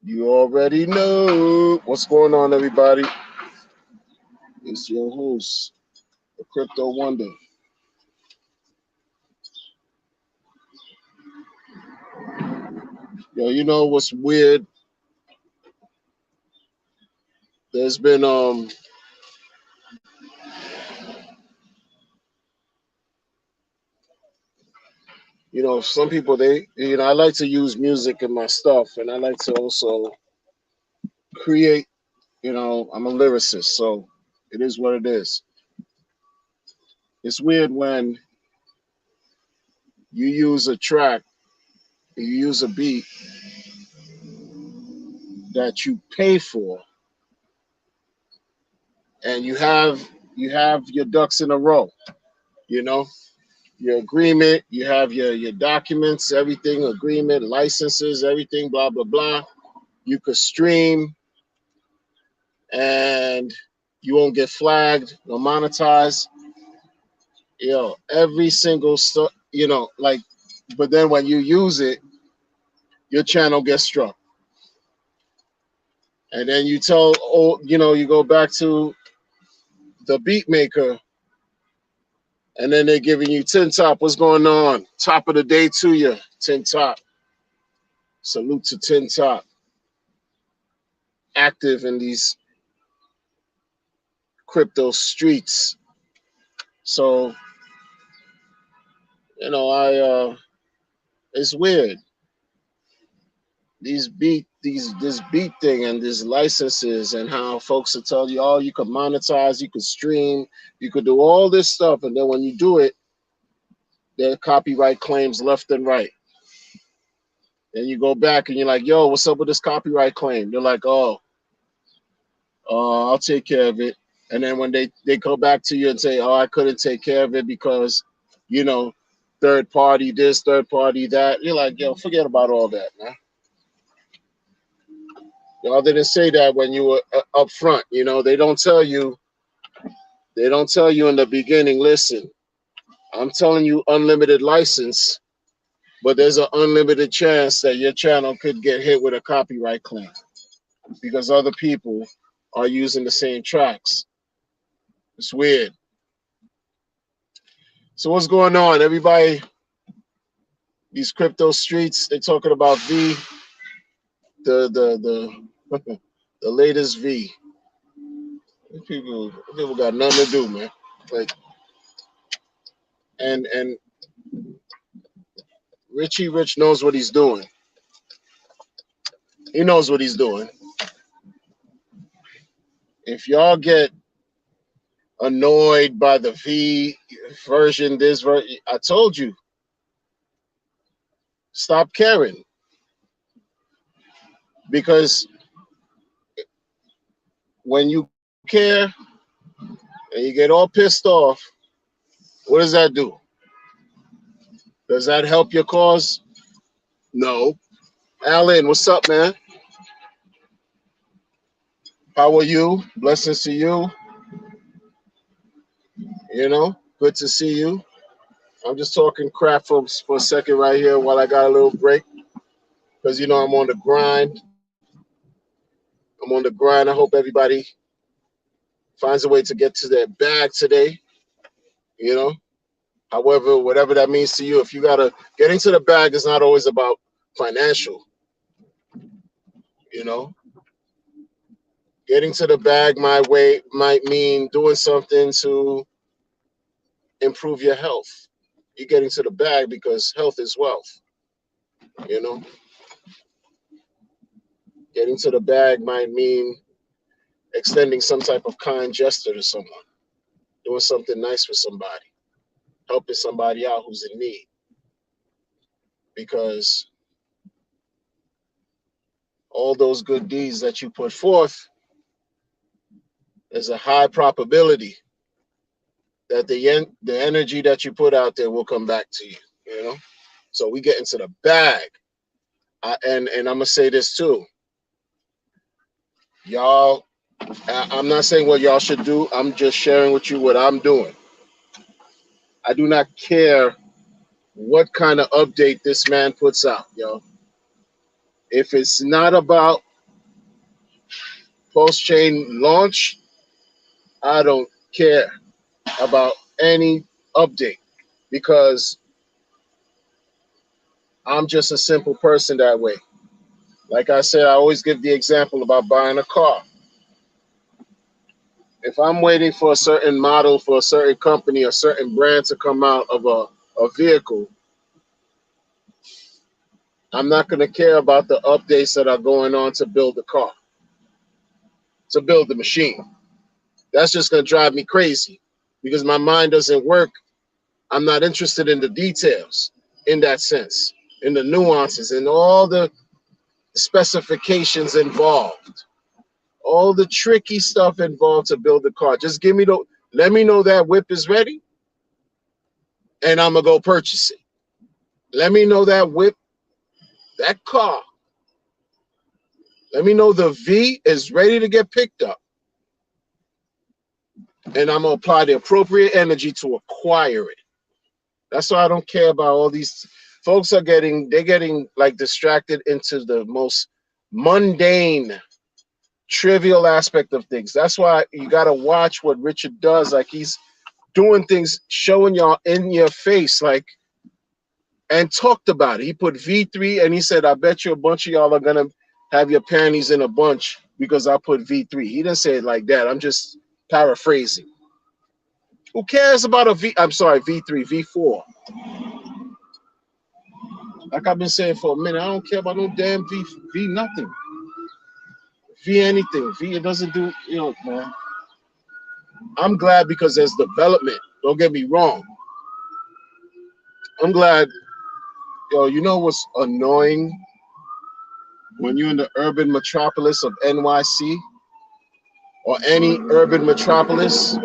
You already know what's going on, everybody. It's your host, the Crypto Wonder. Yo, you know what's weird? There's been some people I like to use music in my stuff, and I like to also create. I'm a lyricist, so it is what it is. It's weird when you use a track, you use a beat that you pay for, and you have your ducks in a row. You know, your agreement, you have your documents, everything, agreement, licenses, everything, blah blah blah. You could stream and you won't get flagged, no monetized. Every single stuff, like. But then when you use it, your channel gets struck, and then you go back to the beat maker, and then they're giving you tin top. What's going on? Top of the day to you, tin top. Salute to tin top. Active in these crypto streets. So, I it's weird. This beat thing and these licenses and how folks will tell you, oh, you could monetize, you could stream, you could do all this stuff, and then when you do it, there are copyright claims left and right. And you go back and you're like, yo, what's up with this copyright claim? They're like, oh, I'll take care of it. And then when they go back to you and say, oh, I couldn't take care of it because, you know, third party this, third party that, you're like, yo, forget about all that, man. Y'all didn't say that when you were up front. They don't tell you in the beginning, listen, I'm telling you unlimited license, but there's an unlimited chance that your channel could get hit with a copyright claim because other people are using the same tracks. It's weird. So what's going on, everybody? These crypto streets, they're talking about V, the the latest V. People got nothing to do, man. Like and Richie Rich knows what he's doing. He knows what he's doing. If y'all get annoyed by the V version, this version, I told you, stop caring. Because when you care and you get all pissed off, what does that do? Does that help your cause? No. Alan, what's up, man? How are you? Blessings to you. Good to see you. I'm just talking crap for a second right here while I got a little break because I'm on the grind. I'm on the grind. I hope everybody finds a way to get to their bag today. You know, however, whatever that means to you. If you gotta getting to the bag is not always about financial. You know, getting to the bag my way might mean doing something to improve your health. You're getting to the bag because health is wealth. You know, getting to the bag might mean extending some type of kind gesture to someone, doing something nice for somebody, helping somebody out who's in need. Because all those good deeds that you put forth, there's a high probability that the energy that you put out there will come back to you. So we get into the bag. And I'm gonna say this too, y'all. I'm not saying what y'all should do. I'm just sharing with you what I'm doing. I do not care what kind of update this man puts out, yo. If it's not about Post chain launch, I don't care about any update because I'm just a simple person that way. Like I said, I always give the example about buying a car. If I'm waiting for a certain model for a certain company, a certain brand to come out of a vehicle, I'm not going to care about the updates that are going on to build the car, to build the machine. That's just going to drive me crazy because my mind doesn't work. I'm not interested in the details in that sense, in the nuances, in all the specifications involved, all the tricky stuff involved to build the car. Just let me know that whip is ready and I'm going to go purchase it. Let me know that whip, that car. Let me know the V is ready to get picked up. And I'm going to apply the appropriate energy to acquire it. That's why I don't care about all these folks they're getting like distracted into the most mundane, trivial aspect of things. That's why you got to watch what Richard does. Like he's doing things, showing y'all in your face, like, and talked about it. He put V3 and he said, I bet you a bunch of y'all are going to have your panties in a bunch because I put V3. He didn't say it like that. I'm just paraphrasing. Who cares about a V? I'm sorry, V3, V4. Like I've been saying for a minute, I don't care about no damn V nothing. V anything. V, it doesn't do, man. I'm glad because there's development. Don't get me wrong. I'm glad, you know what's annoying? When you're in the urban metropolis of NYC or any urban metropolis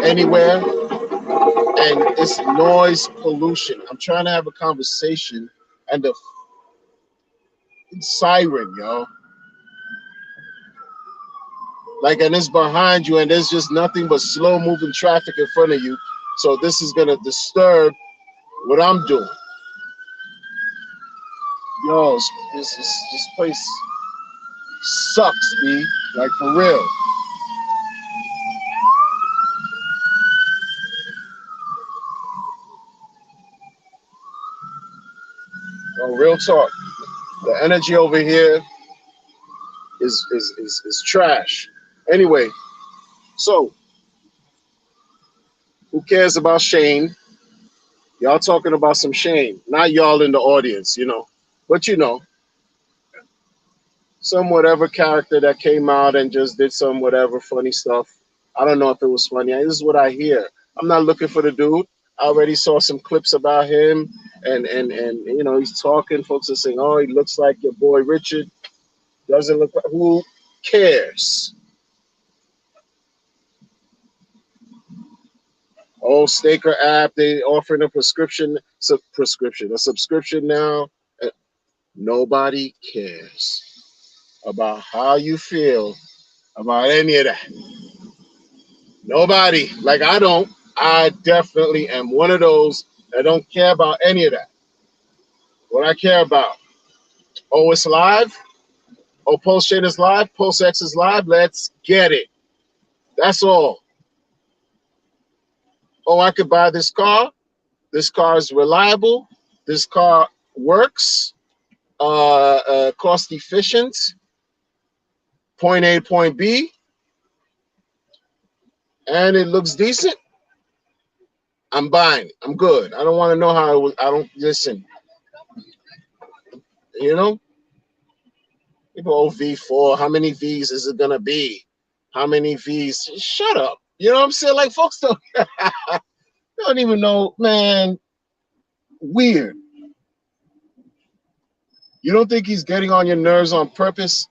anywhere, and it's noise pollution. I'm trying to have a conversation and the siren, yo. Like, and it's behind you and there's just nothing but slow moving traffic in front of you. So this is going to disturb what I'm doing. Yo, this place sucks, B. Like, for real. Oh, real talk. The energy over here is trash. Anyway, so who cares about Shane? Y'all talking about some Shane. Not y'all in the audience, But some whatever character that came out and just did some whatever funny stuff. I don't know if it was funny. This is what I hear. I'm not looking for the dude. I already saw some clips about him and he's talking. Folks are saying, oh, he looks like your boy Richard. Doesn't look like, who cares? Oh, Staker app, they offering a a subscription now. Nobody cares about how you feel about any of that. Nobody. Like, I don't. I definitely am one of those that don't care about any of that. What I care about, oh, it's live. Oh, Post Chain is live. Post X is live. Let's get it. That's all. Oh, I could buy this car. This car is reliable. This car works. Cost efficient. Point A, point B. And it looks decent. I'm buying. I'm good. I don't want to know how it was. I don't listen. People, oh, V4. How many V's is it gonna be? How many V's? Shut up. You know what I'm saying? Like, folks don't even know, man. Weird. You don't think he's getting on your nerves on purpose?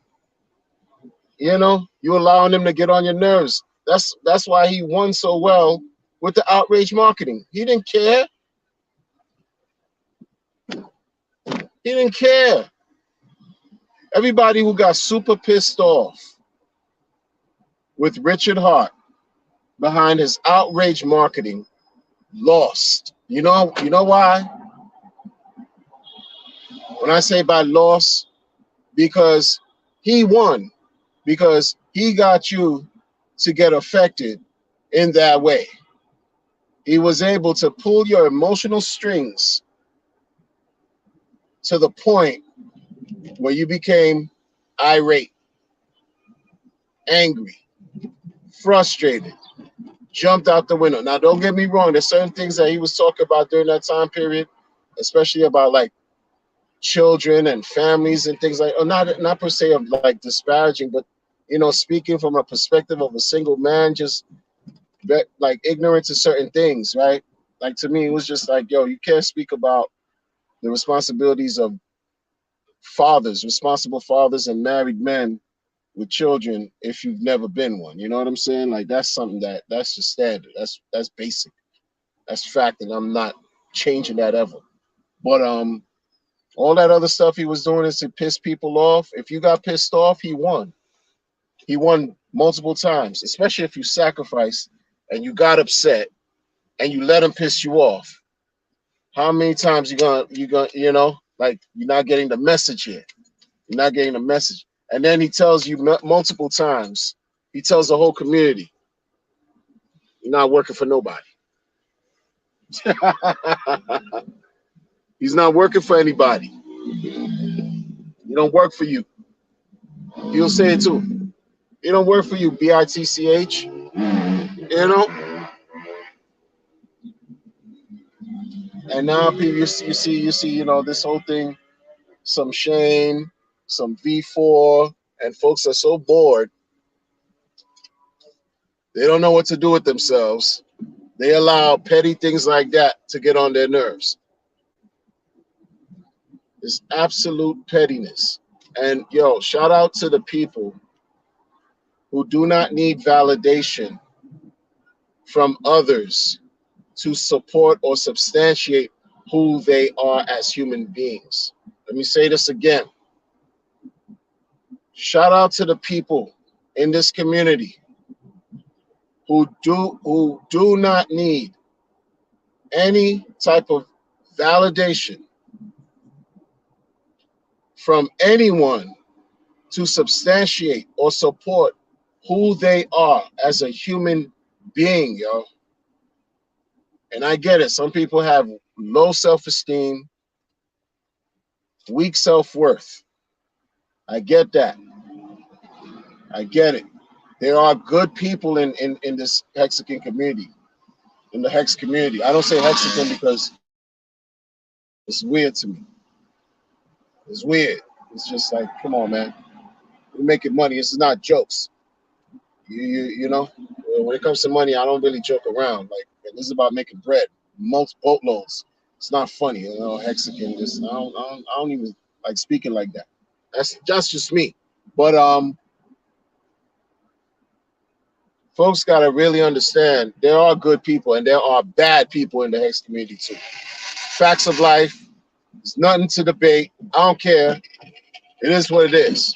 You allowing him to get on your nerves. That's why he won so well with the outrage marketing. He didn't care. He didn't care. Everybody who got super pissed off with Richard Hart behind his outrage marketing lost. You know why? When I say by loss, because he won. Because He got you to get affected in that way. He was able to pull your emotional strings to the point where you became irate, angry, frustrated, jumped out the window. Now, don't get me wrong. There's certain things that he was talking about during that time period, especially about like children and families and things like, or not per se of like disparaging, but speaking from a perspective of a single man, just like ignorant to certain things, right? Like to me, it was just like, yo, you can't speak about the responsibilities of fathers, responsible fathers and married men with children if you've never been one. You know what I'm saying? Like that's something that's just standard. That's basic. That's fact, and I'm not changing that ever. But all that other stuff he was doing is to piss people off. If you got pissed off, he won. He won multiple times, especially if you sacrificed and you got upset and you let him piss you off. How many times you gonna like you're not getting the message here. You're not getting the message. And then he tells you multiple times. He tells the whole community, "You're not working for nobody." He's not working for anybody. He don't work for you. He'll say it too. He don't work for you, bitch. You know. And now people, you see, this whole thing, some Shane, some V4, and folks are so bored, they don't know what to do with themselves. They allow petty things like that to get on their nerves. It's absolute pettiness. And yo, shout out to the people who do not need validation from others to support or substantiate who they are as human beings. Let me say this again. Shout out to the people in this community who do not need any type of validation from anyone to substantiate or support who they are as a human being, yo. And I get it. Some people have low self-esteem, weak self-worth. I get that. I get it. There are good people in this Hexagon community, in the Hex community. I don't say Hexagon because it's weird to me. It's weird. It's just like, come on, man. We're making money. This is not jokes. You know, when it comes to money, I don't really joke around. Like, this is about making bread, multiple boatloads. It's not funny, Hexagon. Just I don't even like speaking like that. That's just me. But folks gotta really understand there are good people and there are bad people in the Hex community too. Facts of life. There's nothing to debate. I don't care. It is what it is.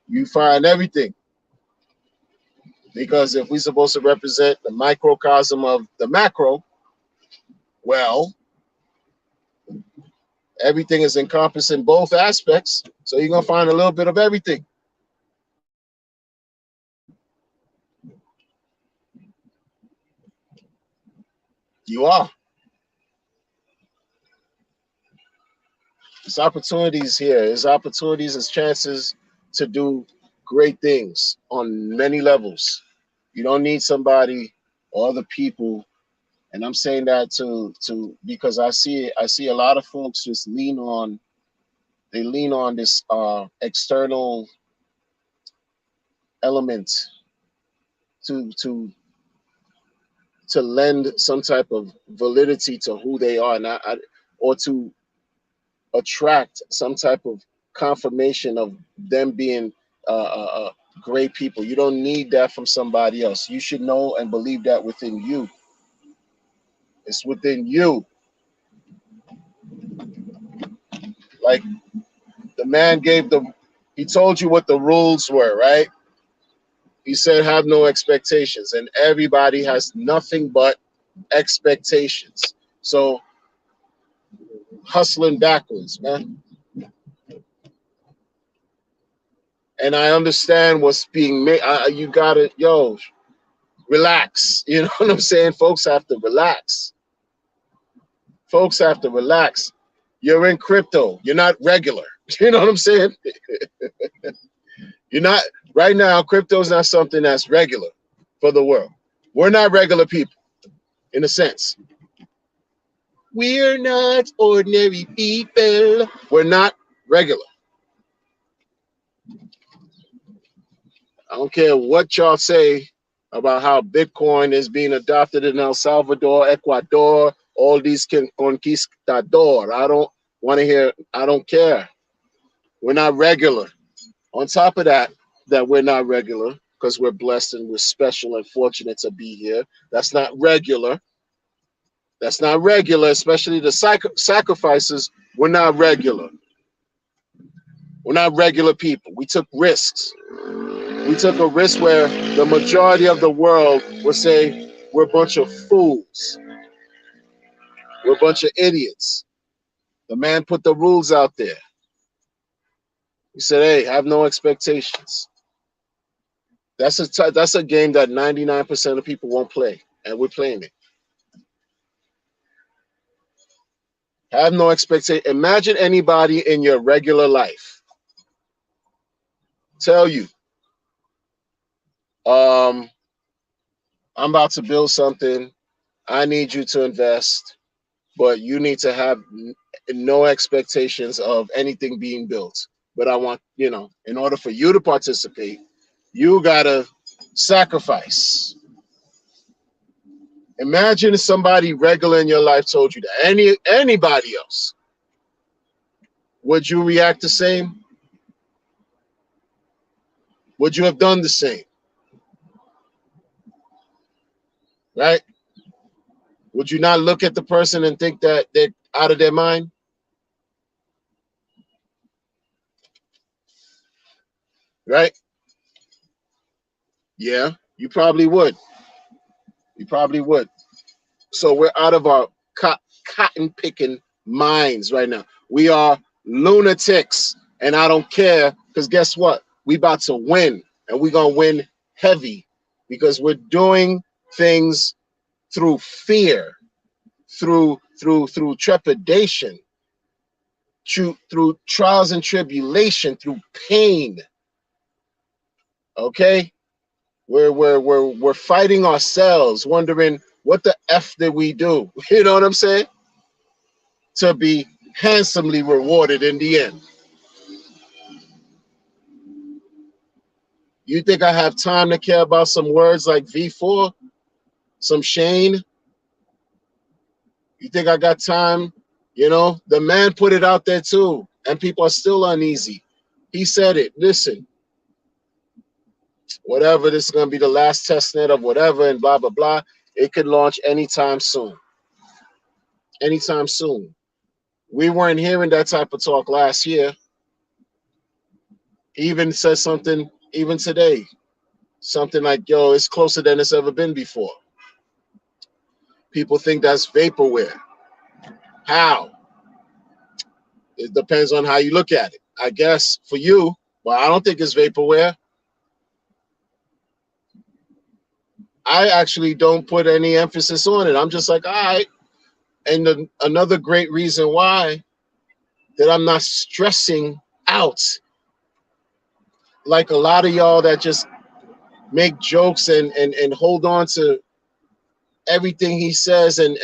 You find everything. Because if we're supposed to represent the microcosm of the macro, well, everything is encompassed in both aspects. So you're going to find a little bit of everything. You are. There's opportunities here. There's opportunities, there's chances to do great things on many levels. You don't need somebody or other people. And I'm saying that to because I see a lot of folks just lean on this external element to lend some type of validity to who they are, or to attract some type of confirmation of them being great people. You don't need that from somebody else. You should know and believe that within you. It's within you. Like the man he told you what the rules were, right? He said, have no expectations, and everybody has nothing but expectations. So hustling backwards, man. and I understand what's being made. You gotta, yo, relax. You know what I'm saying? Folks have to relax. Folks have to relax. You're in crypto. You're not regular. You know what I'm saying? You're not right now. Crypto is not something that's regular for the world. We're not regular people, in a sense. We're not ordinary people. We're not regular. I don't care what y'all say about how Bitcoin is being adopted in El Salvador, Ecuador, all these conquistador. I don't want to hear. I don't care. We're not regular. On top of that we're not regular because we're blessed and we're special and fortunate to be here. That's not regular. That's not regular, especially the sacrifices. We're not regular. We're not regular people. We took risks. We took a risk where the majority of the world would say we're a bunch of fools. We're a bunch of idiots. The man put the rules out there. He said, hey, have no expectations. That's a game that 99% of people won't play, and we're playing it. Have no expectation. Imagine anybody in your regular life tell you, I'm about to build something. I need you to invest, but you need to have no expectations of anything being built. But I want, in order for you to participate, you gotta sacrifice. Imagine if somebody regular in your life told you that. Anybody else. Would you react the same? Would you have done the same? Right? Would you not look at the person and think that they're out of their mind? Right? Yeah, you probably would. You probably would. So we're out of our cotton picking minds right now. We are lunatics, and I don't care, because guess what? We about to win, and we're gonna win heavy because we're doing things through fear, through trepidation, through trials and tribulation, through pain. Okay, we're fighting ourselves, wondering what the F did we do? You know what I'm saying? To be handsomely rewarded in the end. You think I have time to care about some words like V4, some Shane? You think I got time? The man put it out there too, and people are still uneasy. He said it. Listen, whatever, this is going to be the last test net of whatever and blah, blah, blah. It could launch anytime soon. Anytime soon. We weren't hearing that type of talk last year. He even said something even today. Something like, yo, it's closer than it's ever been before. People think that's vaporware. How? It depends on how you look at it. I guess for you, but I don't think it's vaporware. I actually don't put any emphasis on it. I'm just like, all right. And another great reason why that I'm not stressing out like a lot of y'all that just make jokes and hold on to everything he says and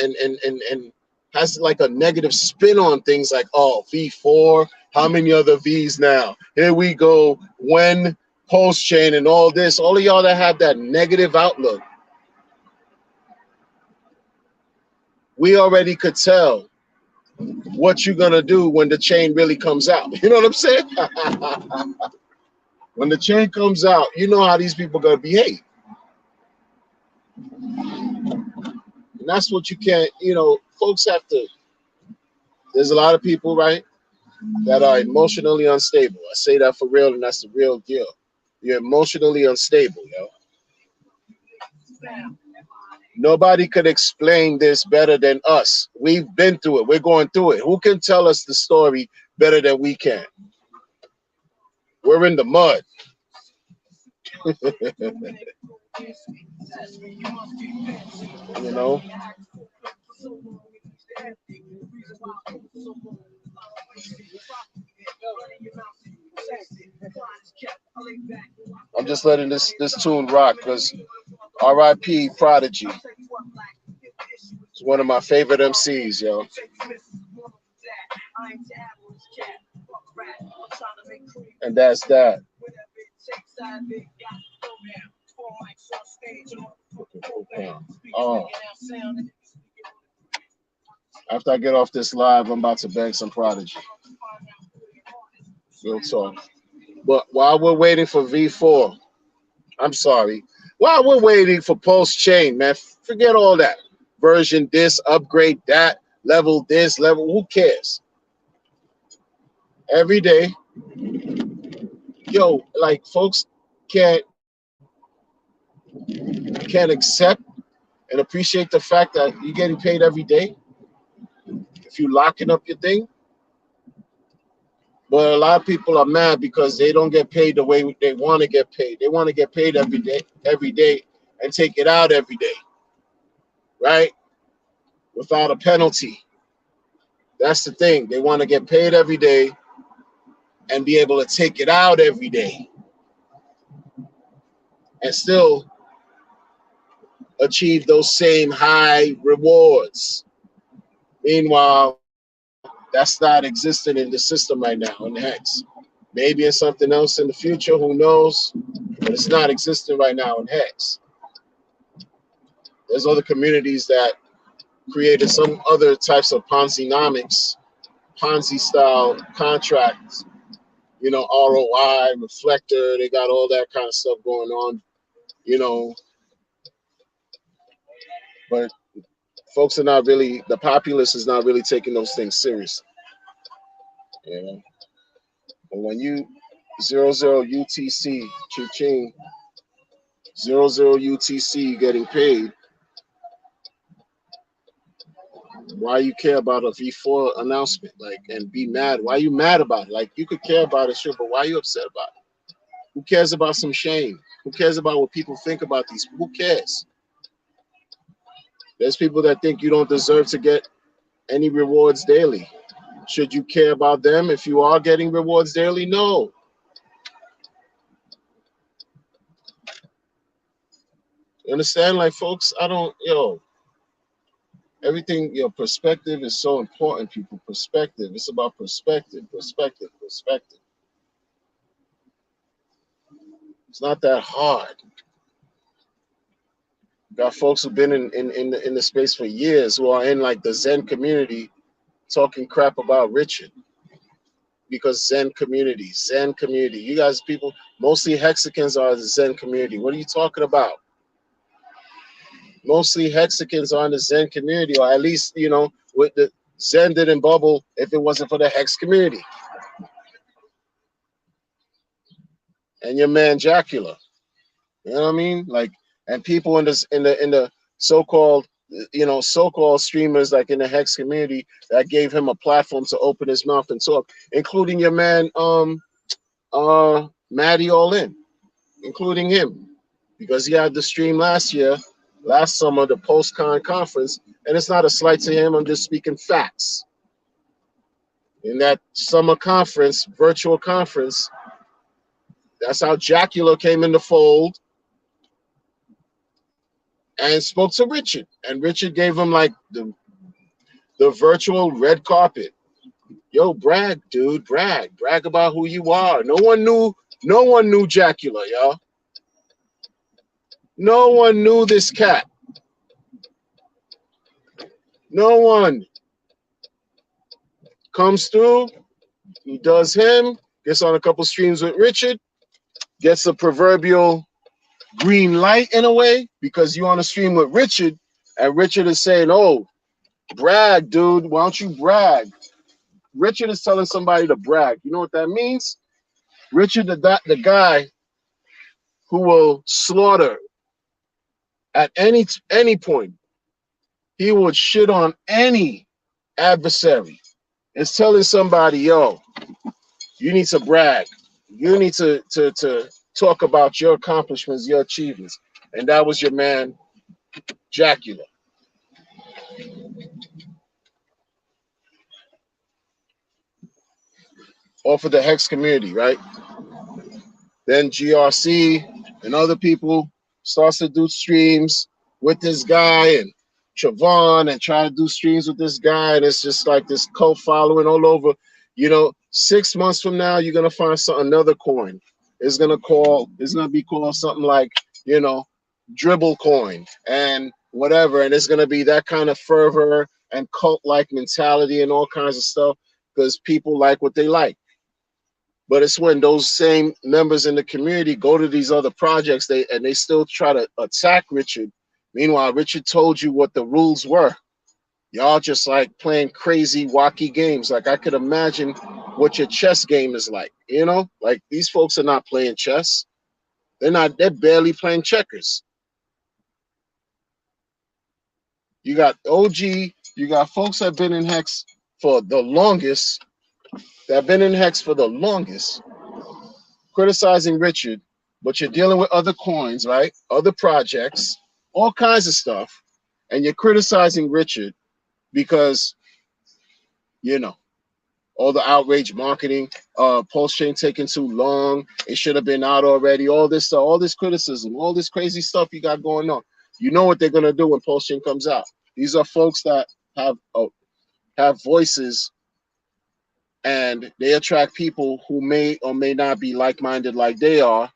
has like a negative spin on things like, oh, V4, how many other V's now? Here we go, when post chain and all this. All of y'all that have that negative outlook, we already could tell what you're gonna do when the chain really comes out. You know what I'm saying? When the chain comes out, you know how these people are gonna behave. And that's what you can't, folks have to. There's a lot of people, right, that are emotionally unstable. I say that for real, and that's the real deal. You're emotionally unstable, yo. Nobody could explain this better than us. We've been through it. We're going through it. Who can tell us the story better than we can? We're in the mud. You know, I'm just letting this tune rock because R.I.P. Prodigy is one of my favorite MCs, yo. And that's that. Oh, after I get off this live, I'm about to bang some Prodigy. Real talk. But while we're waiting for V4, I'm sorry. While we're waiting for Pulse Chain, man, forget all that. Version this, upgrade that, level this, level, who cares? Every day, yo, like folks can't accept and appreciate the fact that you're getting paid every day if you locking up your thing. But a lot of people are mad because they don't get paid the way they want to get paid. They want to get paid every day, and take it out every day, right? Without a penalty. That's the thing. They want to get paid every day and be able to take it out every day and still achieve those same high rewards. Meanwhile, that's not existing in the system right now in Hex. Maybe in something else in the future, who knows? But it's not existing right now in Hex. There's other communities that created some other types of Ponzi-nomics, Ponzi-style contracts, you know, ROI, reflector, they got all that kind of stuff going on, you know. But folks are not really, the populace is not really taking those things seriously, you know. But when you 00 UTC, cha-ching, 00 UTC getting paid, why you care about a V4 announcement, like, and be mad? Why are you mad about it? Like, you could care about it, sure, but why are you upset about it? Who cares about some shame? Who cares about what people think about these? Who cares? There's people that think you don't deserve to get any rewards daily. Should you care about them if you are getting rewards daily? No. You understand? Like, folks, I don't, everything, perspective is so important, people. Perspective. It's about perspective, perspective, perspective. It's not that hard. Got folks who've been in the space for years who are in like the Zen community talking crap about Richard. Because Zen community. You guys, people, mostly Hexicans are the Zen community. What are you talking about? Mostly Hexicans are in the Zen community, or at least, with the Zen didn't bubble if it wasn't for the Hex community. And your man Jacula. You know what I mean? Like, and people in the so-called, so-called streamers like in the Hex community that gave him a platform to open his mouth and talk, including your man Maddie All In, including him, because he had the stream last summer, the PostCon conference, and it's not a slight to him. I'm just speaking facts. In that summer conference, virtual conference, that's how Jacula came in the fold and spoke to Richard. And Richard gave him like the virtual red carpet. Yo, brag, dude, brag about who you are. No one knew Jacula, y'all. No one knew this cat. No one. Comes through, he does him, gets on a couple streams with Richard, gets a proverbial green light in a way, because you on a stream with Richard, and Richard is saying, oh, brag, dude, why don't you brag? Richard is telling somebody to brag. You know what that means? Richard, the guy who will slaughter at any point. He would shit on any adversary. It's telling somebody, yo, you need to brag. You need to talk about your accomplishments, your achievements. And that was your man, Jacula, off of the Hex community, right? Then GRC and other people starts to do streams with this guy and Travon and try to do streams with this guy. And it's just like this cult following all over. 6 months from now, you're gonna find another coin. It's gonna be called something like, you know, dribble coin and whatever. And it's gonna be that kind of fervor and cult-like mentality and all kinds of stuff because people like what they like. But it's when those same members in the community go to these other projects, they still try to attack Richard. Meanwhile, Richard told you what the rules were. Y'all just like playing crazy, wacky games. Like I could imagine what your chess game is like. Like these folks are not playing chess. They're barely playing checkers. You got OG, you got folks that have been in Hex for the longest, criticizing Richard, but you're dealing with other coins, right? Other projects, all kinds of stuff, and you're criticizing Richard because, all the outrage marketing, Pulse Chain taking too long, it should have been out already, all this stuff, all this criticism, all this crazy stuff you got going on. You know what they're going to do when Pulse Chain comes out. These are folks that have voices, and they attract people who may or may not be like-minded like they are.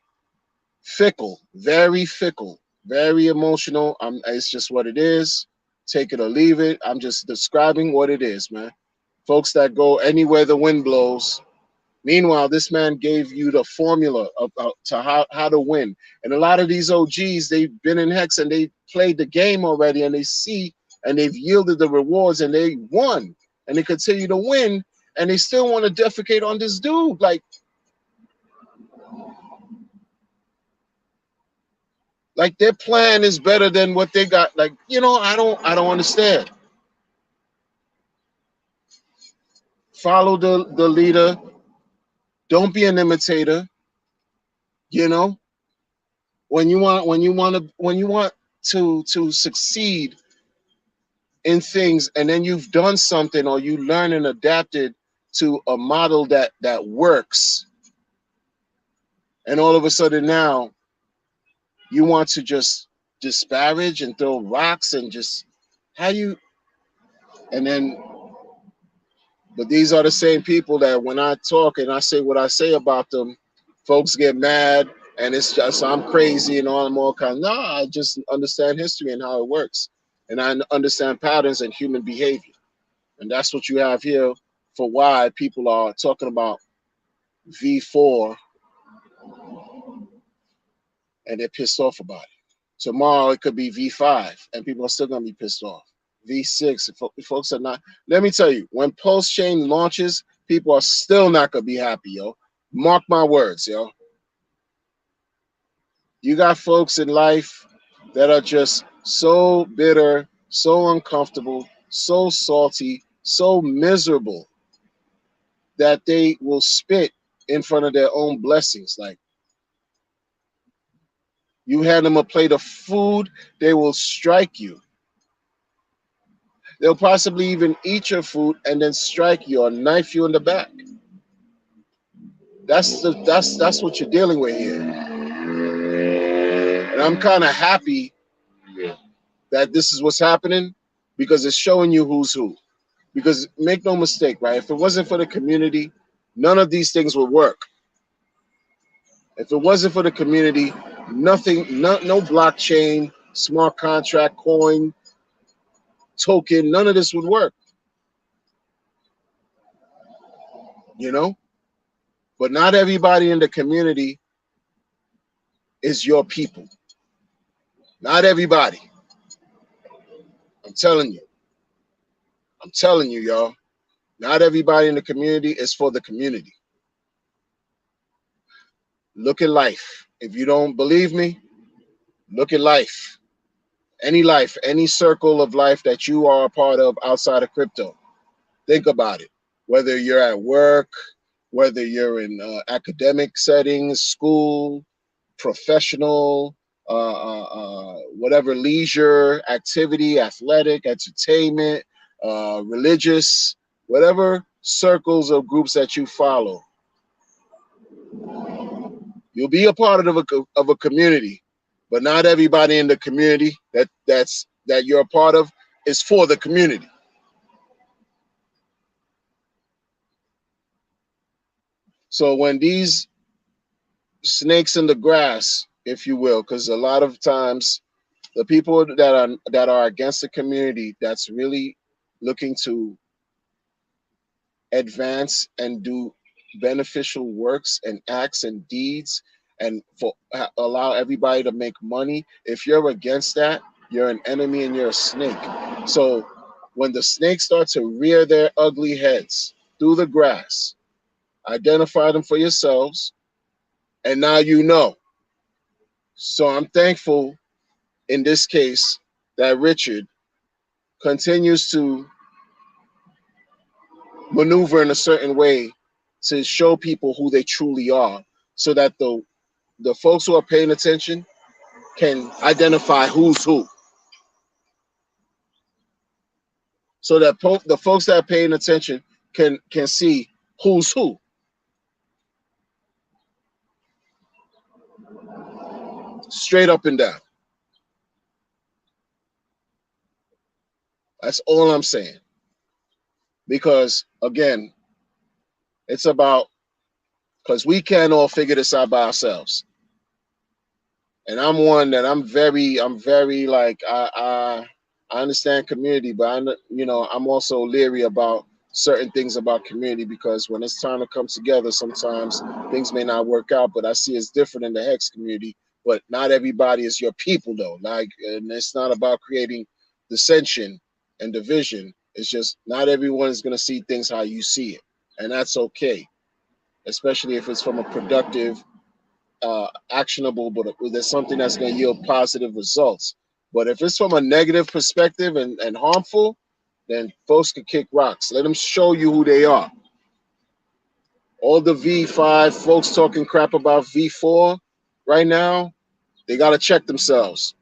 Fickle, very emotional. It's just what it is. Take it or leave it. I'm just describing what it is, man. Folks that go anywhere the wind blows. Meanwhile, this man gave you the formula to how to win. And a lot of these OGs, they've been in Hex and they played the game already, and they see and they've yielded the rewards and they won and they continue to win, and they still want to defecate on this dude. Like their plan is better than what they got. Like, I don't understand. Follow the leader. Don't be an imitator. When you want to succeed in things, and then you've done something or you learn and adapted to a model that works, and all of a sudden now you want to just disparage and throw rocks and just but these are the same people that when I talk and I say what I say about them, folks get mad and it's just I'm crazy and all kinds. No, I just understand history and how it works, and I understand patterns and human behavior, and that's what you have here for why people are talking about V4 and they're pissed off about it. Tomorrow it could be V5 and people are still gonna be pissed off. V6, if folks are not. Let me tell you, when Pulse Chain launches, people are still not gonna be happy, yo. Mark my words, yo. You got folks in life that are just so bitter, so uncomfortable, so salty, so miserable that they will spit in front of their own blessings. Like, you hand them a plate of food, they will strike you. They'll possibly even eat your food and then strike you or knife you in the back. That's what you're dealing with here. And I'm kind of happy that this is what's happening because it's showing you who's who. Because make no mistake, right? If it wasn't for the community, none of these things would work. If it wasn't for the community, nothing, no blockchain, smart contract, coin, token, none of this would work. But not everybody in the community is your people. Not everybody. I'm telling you, y'all. Not everybody in the community is for the community. Look at life. If you don't believe me, look at life. Any circle of life that you are a part of outside of crypto. Think about it. Whether you're at work, whether you're in academic settings, school, professional, whatever leisure activity, athletic, entertainment, religious, whatever circles or groups that you follow. You'll be a part of a community, but not everybody in the community that you're a part of is for the community. So when these snakes in the grass, if you will, because a lot of times the people that are against the community that's really looking to advance and do beneficial works and acts and deeds and allow everybody to make money, if you're against that, you're an enemy and you're a snake. So when the snakes start to rear their ugly heads through the grass, identify them for yourselves, and now you know. So I'm thankful in this case that Richard continues to maneuver in a certain way to show people who they truly are, so that the folks who are paying attention can identify who's who. So that the folks that are paying attention can see who's who. Straight up and down. That's all I'm saying. Because again, it's about, because we can't all figure this out by ourselves. And I'm one that I'm very like I understand community, but I'm also leery about certain things about community, because when it's time to come together, sometimes things may not work out. But I see it's different in the Hex community. But not everybody is your people though. Like, and it's not about creating dissension and division. It's just not everyone is gonna see things how you see it, and that's okay, especially if it's from a productive, actionable, but there's something that's going to yield positive results. But if it's from a negative perspective and harmful, then folks can kick rocks. Let them show you who they are. All the V5 folks talking crap about V4 right now, they got to check themselves.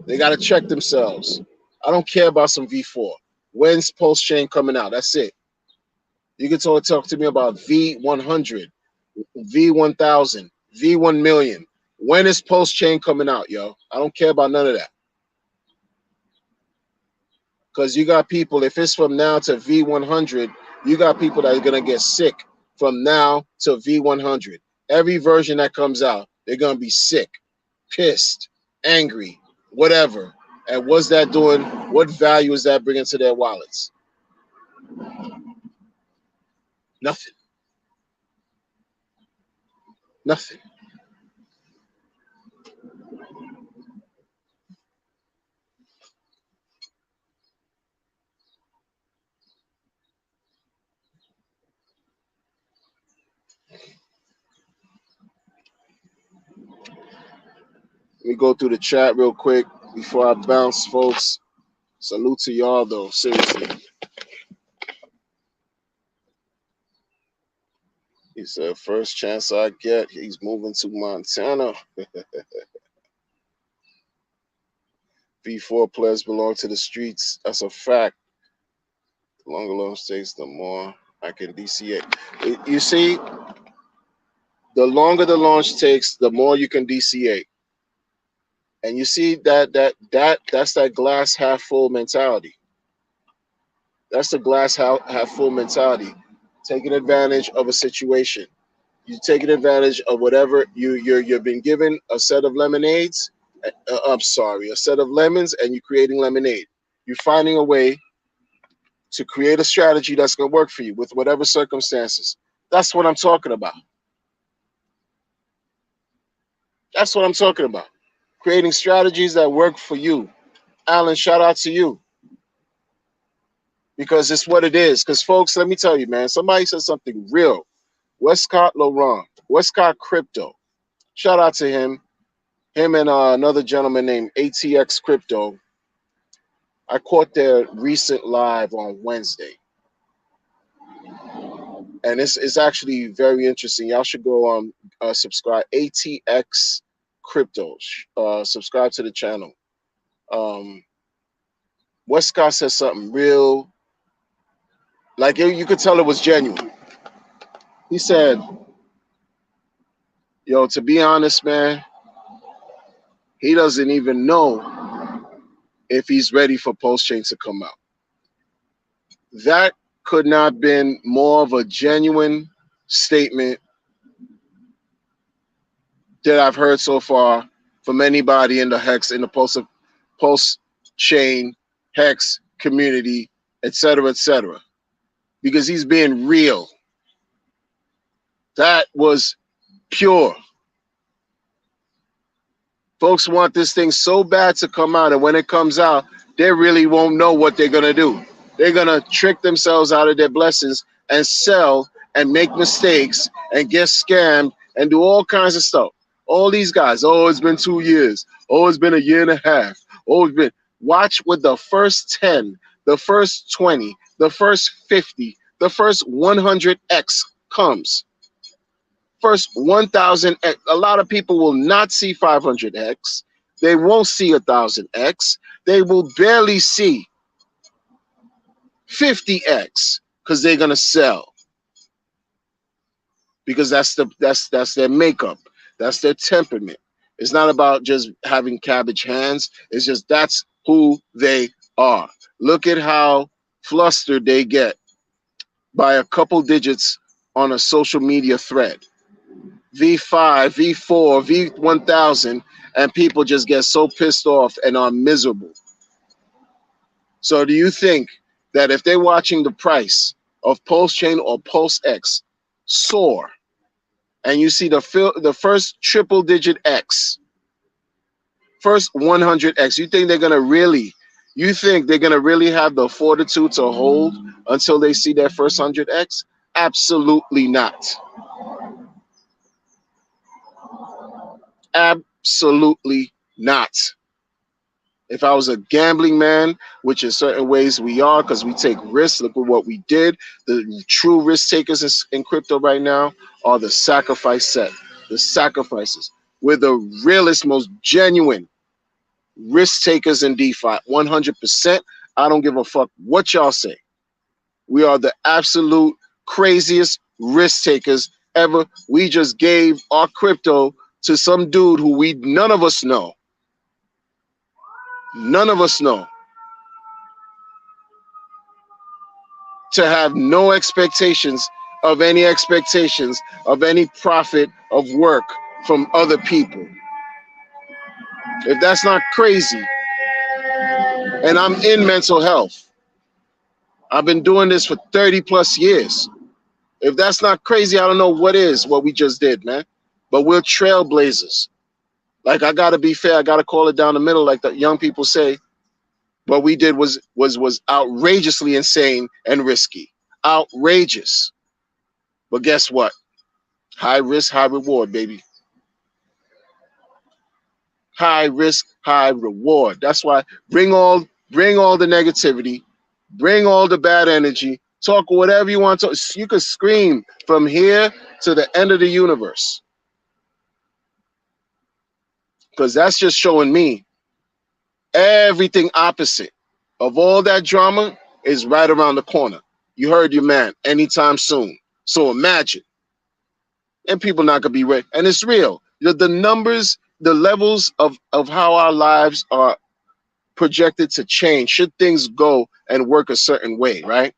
They got to check themselves. I don't care about some V4. When's Pulse Chain coming out? That's it. You can talk to me about V100, V1000, V1 million. When is Pulse Chain coming out, yo? I don't care about none of that. Because you got people, if it's from now to V100, you got people that are going to get sick from now to V100. Every version that comes out, they're going to be sick, pissed, angry, whatever. And what's that doing? What value is that bringing to their wallets? Nothing. Nothing. Let me go through the chat real quick before I bounce, folks. Salute to y'all, though. Seriously. He said, first chance I get, he's moving to Montana. V4 players belong to the streets. That's a fact. The longer launch takes, the more I can DCA. You see, the longer the launch takes, the more you can DCA. And you see that's that glass half full mentality. That's the glass half full mentality. Taking advantage of a situation. You're taking advantage of whatever you've been given a set of lemonades. I'm sorry, a set of lemons, and you're creating lemonade. You're finding a way to create a strategy that's going to work for you with whatever circumstances. That's what I'm talking about. That's what I'm talking about. Creating strategies that work for you. Alan, shout out to you. Because it's what it is. Because, folks, let me tell you, man, somebody said something real. Westcott Laurent, Westcott Crypto. Shout out to him. Him and another gentleman named ATX Crypto. I caught their recent live on Wednesday. and it's actually very interesting. Y'all should go subscribe. ATX Crypto. Subscribe to the channel. Westcott said something real, like you could tell it was genuine. He said, "Yo, to be honest, man, he doesn't even know if he's ready for Pulse Chain to come out." That could not have been more of a genuine statement that I've heard so far from anybody in the Pulse Chain Hex community, etc., etc. Because he's being real. That was pure. Folks want this thing so bad to come out, and when it comes out, they really won't know what they're gonna do. They're gonna trick themselves out of their blessings and sell and make mistakes and get scammed and do all kinds of stuff. All these guys, oh, it's been 2 years. Oh, it's been a year and a half. Oh, it's been. Watch with the first 10, the first 20, the first 50, the first 100x comes. First 1,000x. A lot of people will not see 500x. They won't see 1,000x. They will barely see 50x because they're gonna sell. Because that's their makeup. That's their temperament. It's not about just having cabbage hands. It's just that's who they are. Look at how flustered they get by a couple digits on a social media thread. V5, V4, V1000, and people just get so pissed off and are miserable. So do you think that if they're watching the price of Pulse Chain or Pulse X soar, and you see the first triple digit X, first 100X, you think they're gonna really have the fortitude to hold until they see their first 100X? Absolutely not. Absolutely not. If I was a gambling man, which in certain ways we are, because we take risks, look at what we did. The true risk takers in crypto right now are the sacrifice set, the sacrifices. We're the realest, most genuine risk takers in DeFi, 100%. I don't give a fuck what y'all say. We are the absolute craziest risk takers ever. We just gave our crypto to some dude who none of us know. None of us know. To have no expectations of any profit of work from other people. If that's not crazy, and I'm in mental health, I've been doing this for 30 plus years. If that's not crazy, I don't know what we just did, man. But we're trailblazers. Like, I gotta be fair, I gotta call it down the middle, like the young people say. What we did was outrageously insane and risky. Outrageous. But guess what? High risk, high reward, baby. High risk, high reward. That's why bring all the negativity, bring all the bad energy, talk whatever you want to. You could scream from here to the end of the universe. Because that's just showing me everything opposite of all that drama is right around the corner. You heard your man, anytime soon. So imagine. And people not gonna be ready. And it's real. The numbers, the levels of how our lives are projected to change should things go and work a certain way, right?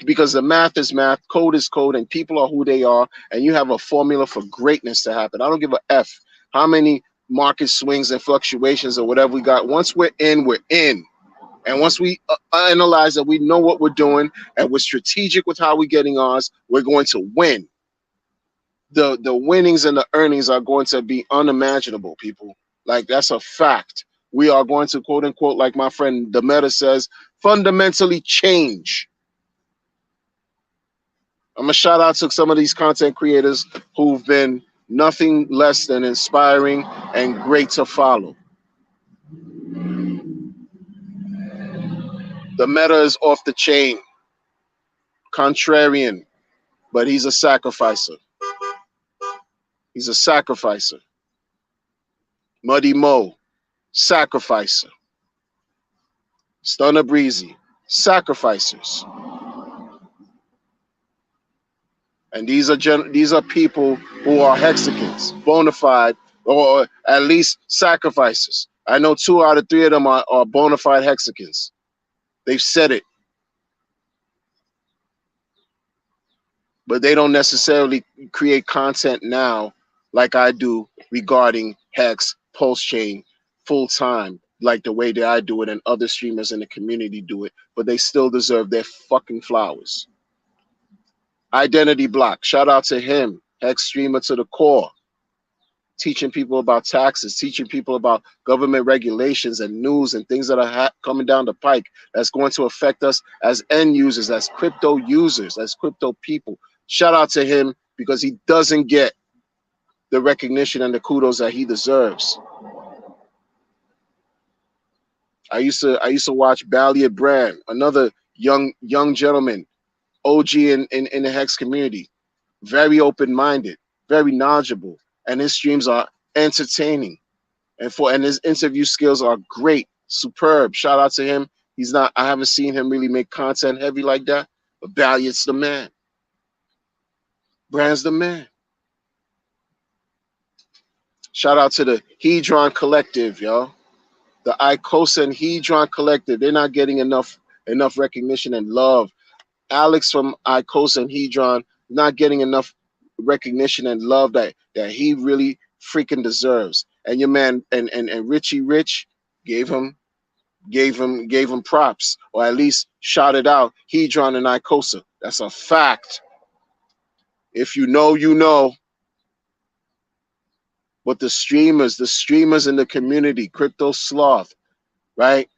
Because the math is math, code is code, and people are who they are, and you have a formula for greatness to happen. I don't give a F how many market swings and fluctuations or whatever we got. Once we're in, we're in. And once we analyze that we know what we're doing and we're strategic with how we're getting ours, we're going to win. The winnings and the earnings are going to be unimaginable, people. Like, that's a fact. We are going to, quote unquote, like my friend the Meta says, fundamentally change. I'm gonna shout out to some of these content creators who've been nothing less than inspiring and great to follow. The Meta is off the chain, contrarian, but he's a sacrificer. He's a sacrificer. Muddy Mo, sacrificer. Stunner Breezy, sacrificers. And these are people who are Hexicans, bona fide, or at least sacrificers. I know 2 out of 3 of them are bona fide Hexicans. They've said it. But they don't necessarily create content now like I do regarding Hex, Pulse Chain, full time, like the way that I do it and other streamers in the community do it. But they still deserve their fucking flowers. Identity Block, shout out to him, Hex streamer to the core, teaching people about taxes, teaching people about government regulations and news and things that are coming down the pike that's going to affect us as end users, as crypto users, as crypto people. Shout out to him because he doesn't get the recognition and the kudos that he deserves. I used to watch Balliet Brand, another young gentleman, OG in the Hex community, very open-minded, very knowledgeable, and his streams are entertaining, and his interview skills are great, superb. Shout out to him. I haven't seen him really make content heavy like that, but Balliet's the man. Brand's the man. Shout out to the Hedron Collective, y'all. The Icosa and Hedron Collective. They're not getting enough recognition and love. Alex from Icosa and Hedron not getting enough recognition and love that he really freaking deserves. And your man and Richie Rich gave him props, or at least shouted out Hedron and Icosa. That's a fact. If you know, you know. But the streamers in the community, Crypto Sloth, right?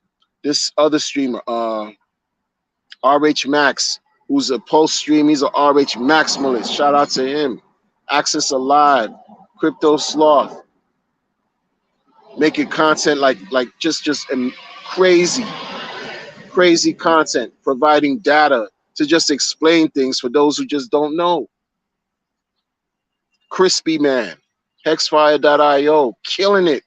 This other streamer, RH Max, who's a Pulse stream, he's a RH Maximalist. Shout out to him. Access Alive, Crypto Sloth, making content like just crazy content, providing data to just explain things for those who just don't know. Crispy Man, Hexfire.io, killing it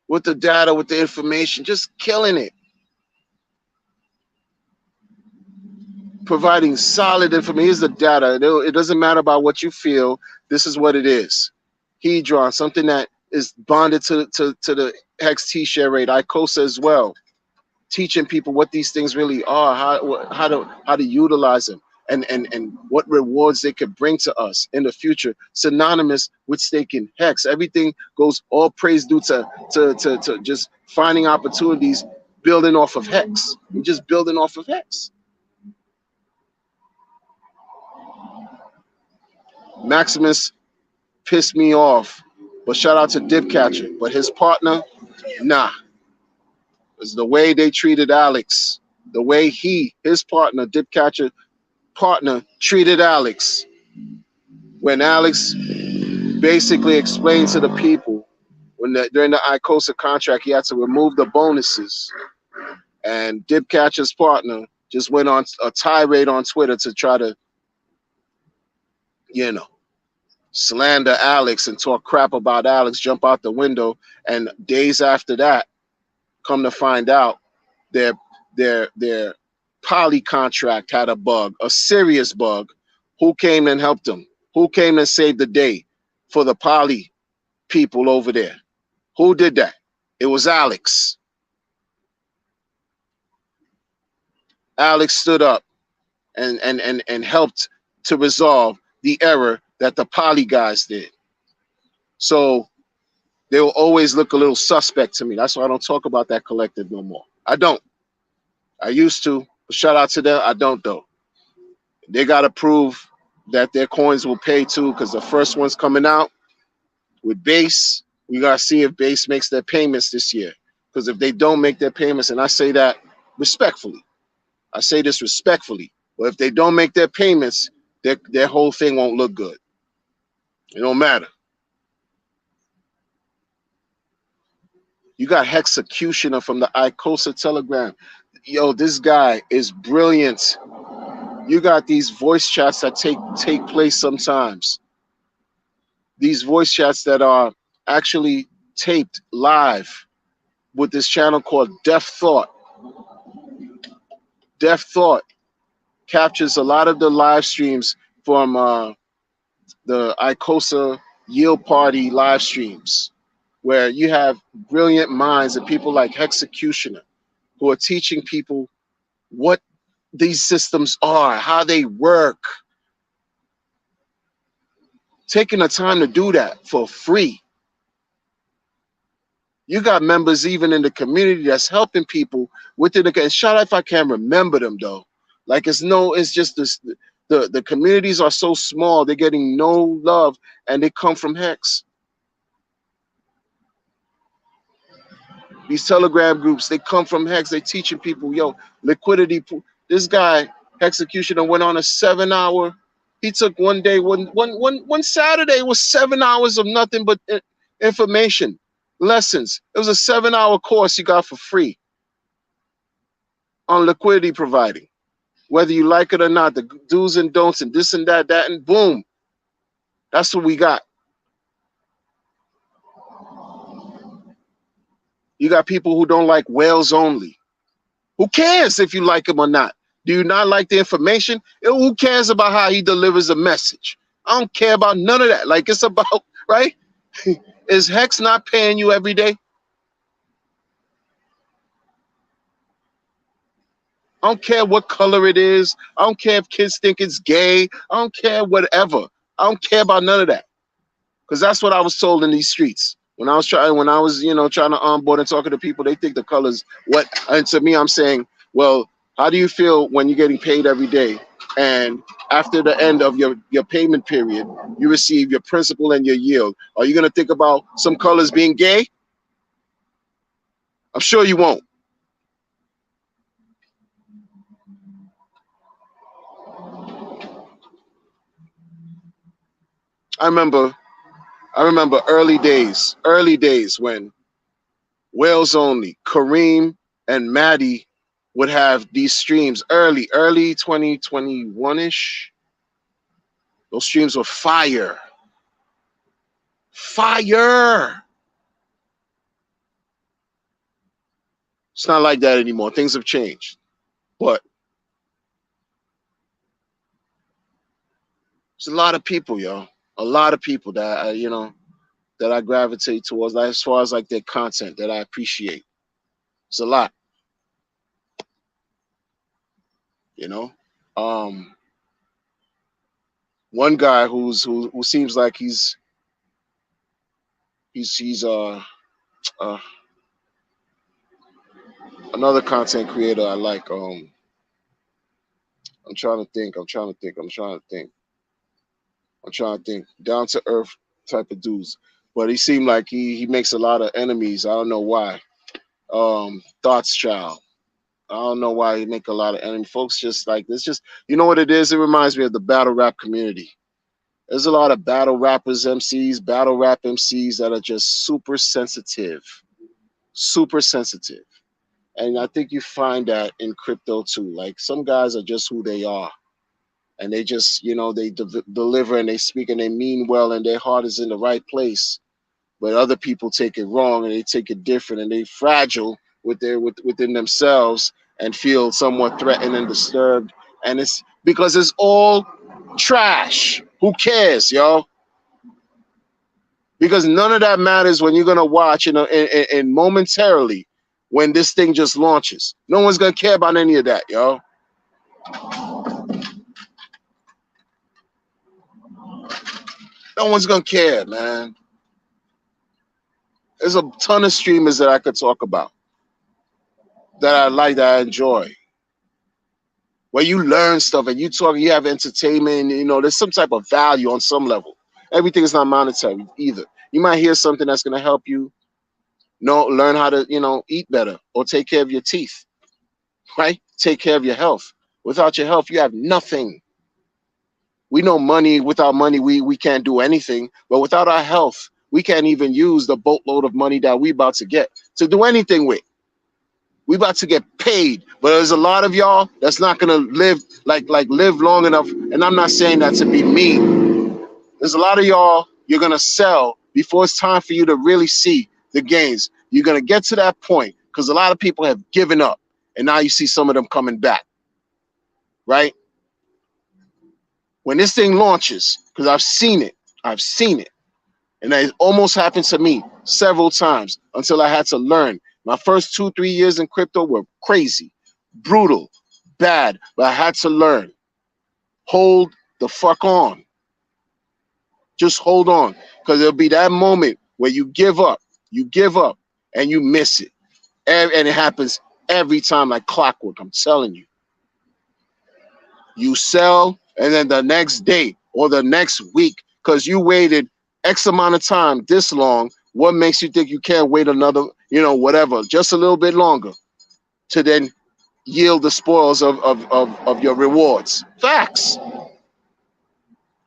with the data, with the information, just killing it. Providing solid information. Here's the data. It doesn't matter about what you feel. This is what it is. Hedron, something that is bonded to the Hex T-share rate. Icosa as well. Teaching people what these things really are, how to utilize them, and what rewards they could bring to us in the future. Synonymous with staking Hex. Everything goes, all praise due to just finding opportunities, building off of Hex. We're just building off of Hex. Maximus pissed me off, but shout out to Dipcatcher. But his partner, nah. It's the way they treated Alex, the way his partner, Dipcatcher partner, treated Alex. When Alex basically explained to the people during the Icosa contract, he had to remove the bonuses, and Dipcatcher's partner just went on a tirade on Twitter to try to, slander Alex and talk crap about Alex, jump out the window. And days after that, come to find out their poly contract had a bug, a serious bug. Who came and helped them? Who came and saved the day for the poly people over there? Who did that? It was Alex. Alex stood up and helped to resolve the error that the poly guys did. So they will always look a little suspect to me. That's why I don't talk about that collective no more. I don't. I used to. Shout out to them. I don't, though. They got to prove that their coins will pay too, because the first one's coming out with Base. We got to see if Base makes their payments this year. Because if they don't make their payments, and I say that respectfully, I say this respectfully, but if they don't make their payments, their whole thing won't look good. It don't matter. You got Hexecutioner from the Icosa Telegram. Yo, this guy is brilliant. You got these voice chats that take place sometimes. These voice chats that are actually taped live with this channel called Deaf Thought. Deaf Thought captures a lot of the live streams from the ICOSA Yield Party live streams, where you have brilliant minds and people like Hexecutioner who are teaching people what these systems are, how they work. Taking the time to do that for free. You got members even in the community that's helping people within the, and shout out if I can't remember them though. Like it's just this, the communities are so small, they're getting no love, and they come from Hex. These Telegram groups, they come from Hex. They teaching people, yo, liquidity. This guy, Hexecutioner, went on a 7-hour. He took one day, one Saturday was 7 hours of nothing but information, lessons. It was a 7-hour course you got for free on liquidity providing. Whether you like it or not, the do's and don'ts and this and that, and boom. That's what we got. You got people who don't like whales only. Who cares if you like him or not? Do you not like the information? Who cares about how he delivers a message? I don't care about none of that. Like, it's about, right? Is Hex not paying you every day? I don't care what color it is. I don't care if kids think it's gay. I don't care whatever. I don't care about none of that. Because that's what I was told in these streets. When I was trying to onboard and talking to people, they think the colors what, and to me, I'm saying, well, how do you feel when you're getting paid every day, and after the end of your payment period, you receive your principal and your yield? Are you gonna think about some colors being gay? I'm sure you won't. I remember early days when Whales Only, Kareem and Maddie would have these streams early 2021-ish. Those streams were fire. Fire. It's not like that anymore. Things have changed. But there's a lot of people, yo. A lot of people that that I gravitate towards, like, as far as like their content that I appreciate. It's a lot. One guy who seems like he's another content creator I like. I'm trying to think. Down to earth type of dudes, but he seemed like he makes a lot of enemies. I don't know why. Thoughts Child. I don't know why he make a lot of enemies. Folks just like this. Just, you know what it is? It reminds me of the battle rap community. There's a lot of battle rappers, battle rap MCs that are just super sensitive. And I think you find that in crypto too. Like, some guys are just who they are. And they just, they deliver and they speak and they mean well and their heart is in the right place. But other people take it wrong and they take it different, and they fragile within themselves and feel somewhat threatened and disturbed. And it's because it's all trash. Who cares, yo? Because none of that matters when you're gonna watch, and momentarily when this thing just launches. No one's gonna care about any of that, yo. No one's gonna care, man. There's a ton of streamers that I could talk about that I like, that I enjoy, where you learn stuff and you have entertainment, there's some type of value on some level. Everything is not monetary either. You might hear something that's going to help you learn how to, eat better or take care of your teeth, right? Take care of your health. Without your health, you have nothing. We know money, without money, we can't do anything, but without our health, we can't even use the boatload of money that we about to get to do anything with. We about to get paid, but there's a lot of y'all that's not gonna live live long enough. And I'm not saying that to be mean. There's a lot of y'all you're gonna sell before it's time for you to really see the gains. You're gonna get to that point because a lot of people have given up, and now you see some of them coming back, right? When this thing launches, because I've seen it, and it almost happened to me several times until I had to learn. My first 2-3 years in crypto were crazy, brutal, bad, but I had to learn. Hold the fuck on. Just hold on, because there'll be that moment where you give up, and you miss it. And it happens every time like clockwork, I'm telling you. You sell, and then the next day or the next week, because you waited X amount of time this long, what makes you think you can't wait another, whatever, just a little bit longer to then yield the spoils of your rewards? Facts.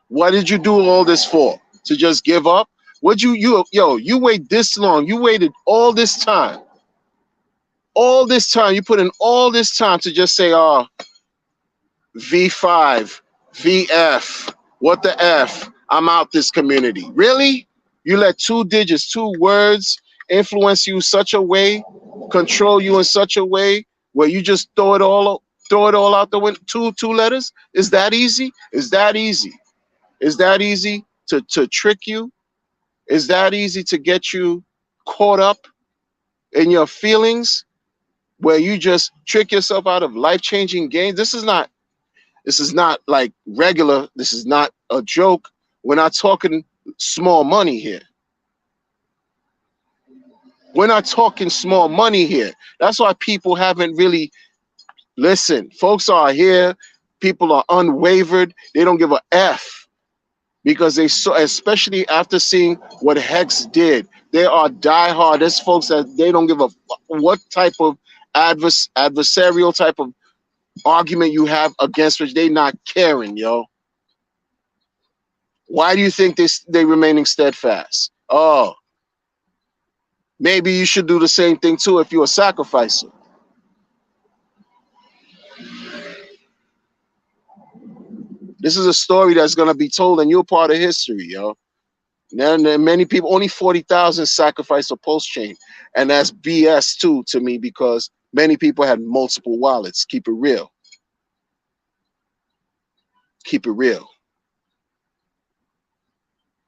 What did you do all this for? To just give up? Would you wait this long? You waited all this time. All this time. You put in all this time to just say, oh, V5, VF, what the F? I'm out this community. Really? You let 2 digits, 2 words influence you such a way, control you in such a way where you just throw it all out the window? Two letters? Is that easy? Is that easy? Is that easy to trick you? Is that easy to get you caught up in your feelings where you just trick yourself out of life-changing gains? This is not like regular. This is not a joke. We're not talking small money here. We're not talking small money here. That's why people haven't really listened. Folks are here. People are unwavered. They don't give a F because they saw, especially after seeing what Hex did. They are diehard. There's folks that they don't give a what type of adversarial type of argument you have against which they not caring, yo. Why do you think they remaining steadfast? Oh, maybe you should do the same thing too if you're a sacrificer. This is a story that's gonna be told, and you're part of history, yo. And many people, only 40,000 sacrificed a pulse chain, and that's BS too to me because many people had multiple wallets. Keep it real. Keep it real.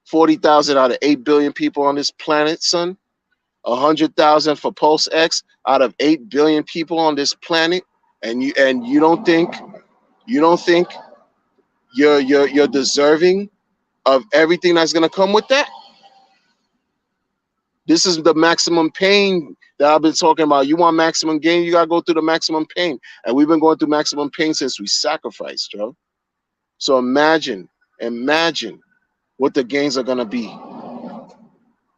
40,000 out of 8 billion people on this planet, son. 100,000 for Pulse X out of 8 billion people on this planet, and you don't think you're deserving of everything that's gonna come with that? This is the maximum pain that I've been talking about. You want maximum gain, you gotta go through the maximum pain, and we've been going through maximum pain since we sacrificed, Joe. So imagine what the gains are gonna be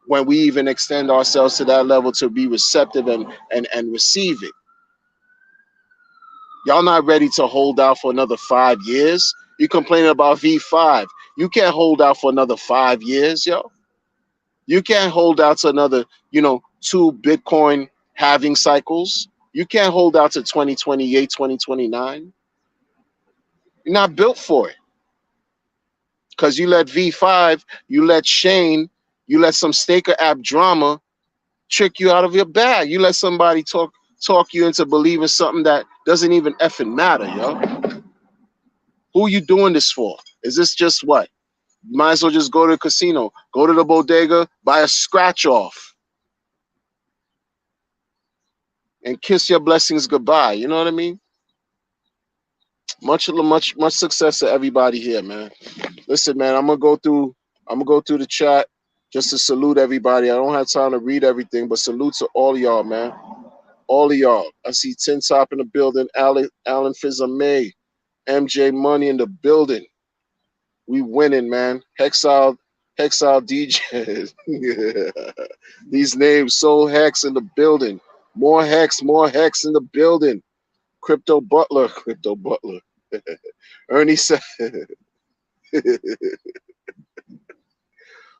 when we even extend ourselves to that level to be receptive and receive it. Y'all not ready to hold out for another 5 years? You complaining about V5. You can't hold out for another 5 years, yo. You can't hold out to another, 2 Bitcoin halving cycles. You can't hold out to 2028, 2029. You're not built for it. Because you let V5, you let Shane, you let some Staker app drama trick you out of your bag. You let somebody talk you into believing something that doesn't even effing matter, yo. Who are you doing this for? Is this just what? You might as well just go to the casino, go to the bodega, buy a scratch off, and kiss your blessings goodbye. You know what I mean? Much success to everybody here, man. Listen, man, I'm gonna go through the chat just to salute everybody. I don't have time to read everything, but salute to all of y'all, man. All of y'all. I see Tin Top in the building, Alan Fizame, MJ Money in the building. We winning, man. Hexile DJs. These names, Soul Hex in the building. More Hex in the building. Crypto Butler. Ernie said,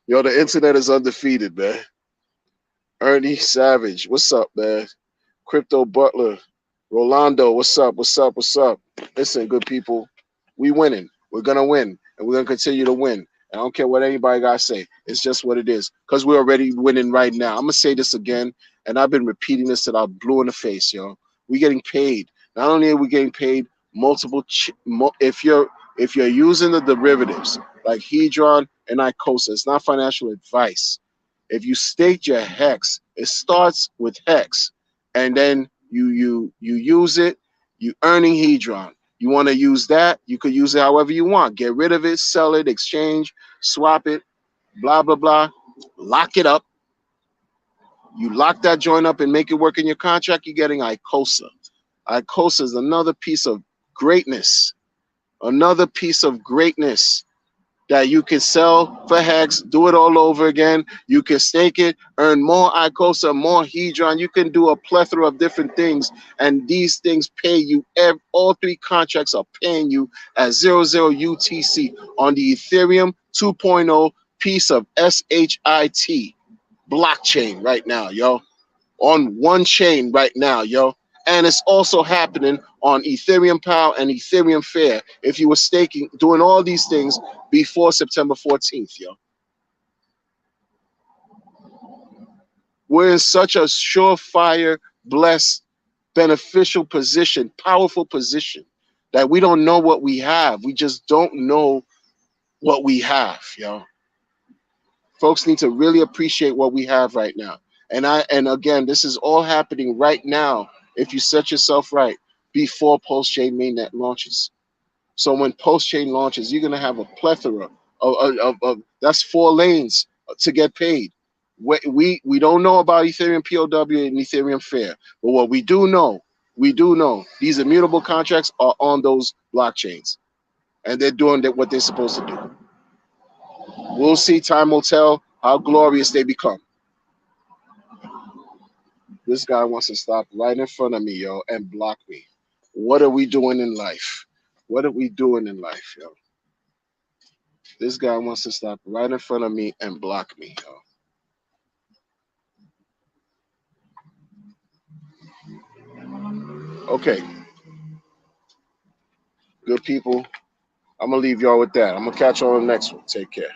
yo, the internet is undefeated, man. Ernie Savage, what's up, man? Crypto Butler, Rolando, what's up? What's up? What's up? Listen, good people, we winning. We're gonna win, and we're gonna continue to win. I don't care what anybody gotta say. It's just what it is, because we're already winning right now. I'm gonna say this again, and I've been repeating this till I'm blue in the face, yo. We getting paid. Not only are we getting paid, if you're using the derivatives like Hedron and Icosa, it's not financial advice. If you state your hex, it starts with hex, and then you use it. You earning Hedron. You want to use that? You could use it however you want. Get rid of it, sell it, exchange, swap it, blah blah blah. Lock it up. You lock that joint up and make it work in your contract. You're getting Icosa. Icosa is another piece of greatness. Another piece of greatness that you can sell for hex, do it all over again. You can stake it, earn more Icosa, more Hedron. You can do a plethora of different things, and these things pay you. All three contracts are paying you at 00 UTC on the Ethereum 2.0 piece of SHIT blockchain right now, yo. On one chain right now, yo. And it's also happening on Ethereum Power and Ethereum Fair if you were staking, doing all these things before September 14th, yo. We're in such a surefire, blessed, beneficial position, powerful position, that we don't know what we have. We just don't know what we have, yo. Folks need to really appreciate what we have right now. And again, this is all happening right now if you set yourself right before Post-Chain Mainnet launches. So when Post-Chain launches, you're gonna have a plethora of that's 4 lanes to get paid. We don't know about Ethereum POW and Ethereum Fair, but what we do know these immutable contracts are on those blockchains, and they're doing what they're supposed to do. We'll see. Time will tell how glorious they become. This guy wants to stop right in front of me, yo, and block me. What are we doing in life? What are we doing in life, yo? This guy wants to stop right in front of me and block me, yo. Okay. Good people. I'm going to leave y'all with that. I'm going to catch y'all on the next one. Take care.